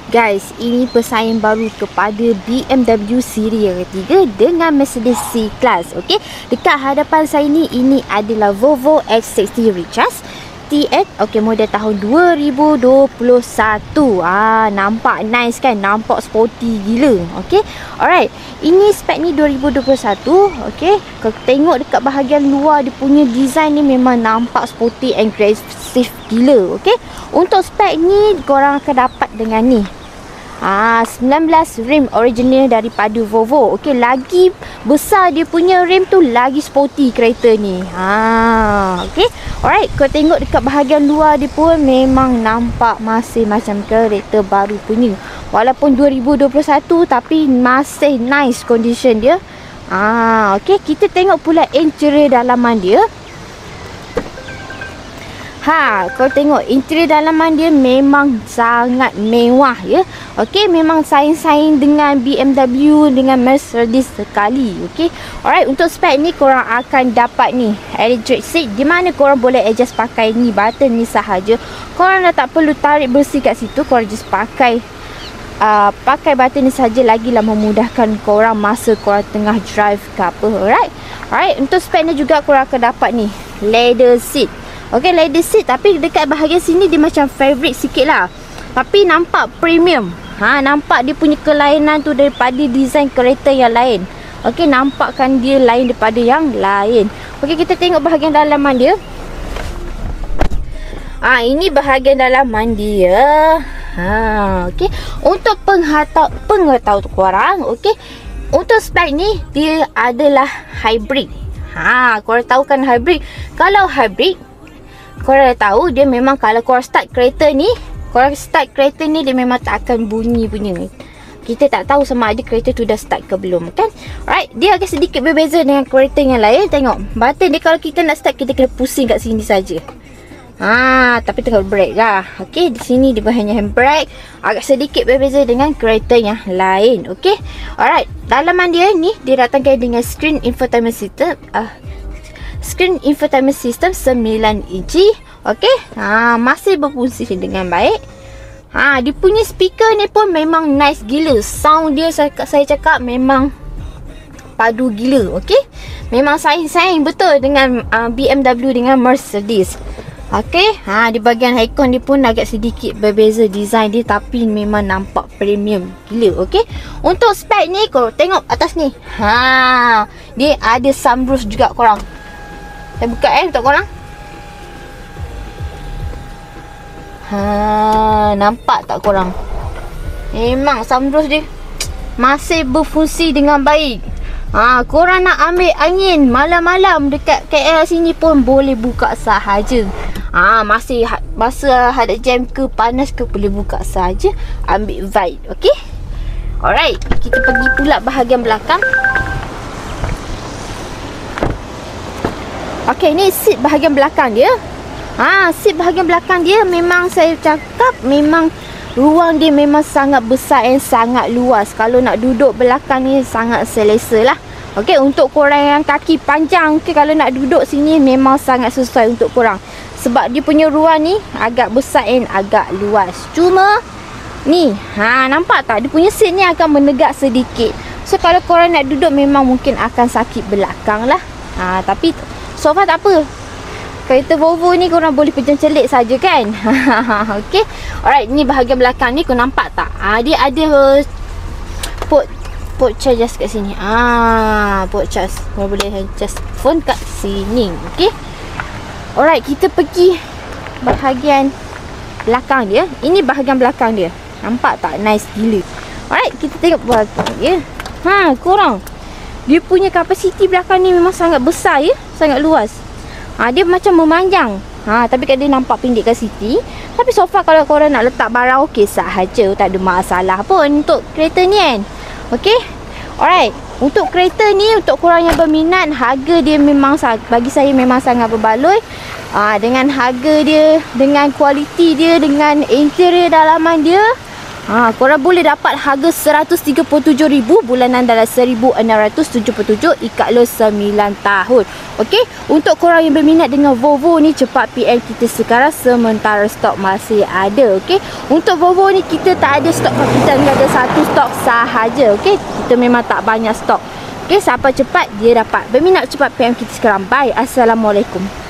Guys, ini pesaing baru kepada BMW siri yang ketiga dengan Mercedes C-Class. Okey, dekat hadapan saya ni, ini adalah Volvo XC60 Recharge TX. Okey, model tahun 2021. Nampak nice kan? Nampak sporty gila. Okey. Alright. Ini spek ni 2021. Okey. Kalau tengok dekat bahagian luar, dia punya design ni memang nampak sporty and aggressive gila. Okey. Untuk spek ni korang akan dapat dengan ni. 19 rim original daripada Volvo. Okey, lagi besar dia punya rim tu, lagi sporty kereta ni. Okey. Alright, kau tengok dekat bahagian luar dia pun memang nampak masih macam kereta baru punya. Walaupun 2021 tapi masih nice condition dia. Okey, kita tengok pula interior dalaman dia. Kau tengok interior dalaman dia memang sangat mewah ya. Okey, memang saing-saing dengan BMW, dengan Mercedes sekali. Okey. Alright, untuk spek ni korang akan dapat ni electric seat, di mana korang boleh adjust pakai ni button ni sahaja. Korang dah tak perlu tarik bersih kat situ, korang just pakai button ni saja, lagilah memudahkan korang masa korang tengah drive ke apa. Alright, untuk spek ni juga korang akan dapat ni leather seat. Okey, leather seat, tapi dekat bahagian sini dia macam fabric sikit lah, tapi nampak premium. Nampak dia punya kelainan tu daripada design kereta yang lain. Okey, nampakkan dia lain daripada yang lain. Okey, kita tengok bahagian dalaman dia. Ini bahagian dalaman dia. Okey, untuk pengetahuan korang, okey, untuk spek ni dia adalah hybrid. Korang tahu kan hybrid? Kalau hybrid, korang dah tahu dia memang kalau korang start kereta ni, dia memang tak akan bunyi punya. Kita tak tahu sama ada kereta tu dah start ke belum kan. Alright, dia agak sedikit berbeza dengan kereta yang lain. Tengok button dia, kalau kita nak start kita kena pusing kat sini saja. Tapi tengok brake lah. Okey, di sini dia hanya handbrake. Agak sedikit berbeza dengan kereta yang lain. Okey. Alright, dalaman dia ni dia datangkan dengan screen infotainment system. Screen infotainment system 9 inci. Okey. Masih berfungsi dengan baik. Dia punya speaker ni pun memang nice gila. Sound dia saya cakap memang padu gila. Okey. Memang saing betul dengan BMW dengan Mercedes. Okey. Di bahagian icon dia pun agak sedikit berbeza design dia, tapi memang nampak premium gila. Okey. Untuk spek ni korang tengok atas ni. Dia ada sunroof juga korang. Saya buka untuk korang. Nampak tak korang? Memang sunroof dia masih berfungsi dengan baik. Korang nak ambil angin malam-malam dekat KL sini pun boleh buka sahaja. Masih masa ada jam ke panas ke, boleh buka sahaja, ambil vibe. Okey. Alright, kita pergi pula bahagian belakang. Okey, ni seat bahagian belakang dia. Seat bahagian belakang dia memang saya cakap memang ruang dia memang sangat besar dan sangat luas. Kalau nak duduk belakang ni sangat selesa lah. Okey, untuk korang yang kaki panjang, kalau nak duduk sini memang sangat sesuai untuk korang. Sebab dia punya ruang ni agak besar dan agak luas. Cuma ni, nampak tak? Dia punya seat ni akan menegak sedikit. So kalau korang nak duduk memang mungkin akan sakit belakang lah. Tapi so far tak apa. Kereta Volvo ni korang boleh pejam celik saja kan. Okey. Alright, ni bahagian belakang ni kau nampak tak? Dia ada port charge kat sini. Port charge. Korang boleh adjust phone kat sini. Okey. Alright, kita pergi bahagian belakang dia. Ini bahagian belakang dia. Nampak tak? Nice gila. Alright, kita tengok bahagian dia. Korang, dia punya kapasiti belakang ni memang sangat besar ya. Sangat luas. Dia macam memanjang. Tapi kan dia nampak pendek kat sini. Tapi so far kalau korang nak letak barang okey sahaja, tak ada masalah pun untuk kereta ni kan. Okey. Alright, untuk kereta ni, untuk korang yang berminat, harga dia memang bagi saya memang sangat berbaloi. Dengan harga dia, dengan kualiti dia, dengan interior dalaman dia, Korang boleh dapat harga RM137,000, bulanan dalam RM1,677, ikat loan 9 tahun. Okey, untuk korang yang berminat dengan Volvo ni, cepat PM kita sekarang sementara stok masih ada. Okey, untuk Volvo ni kita tak ada stok, kita hanya ada satu stok sahaja. Okey, kita memang tak banyak stok. Okey, siapa cepat dia dapat. Berminat cepat PM kita sekarang. Bye. Assalamualaikum.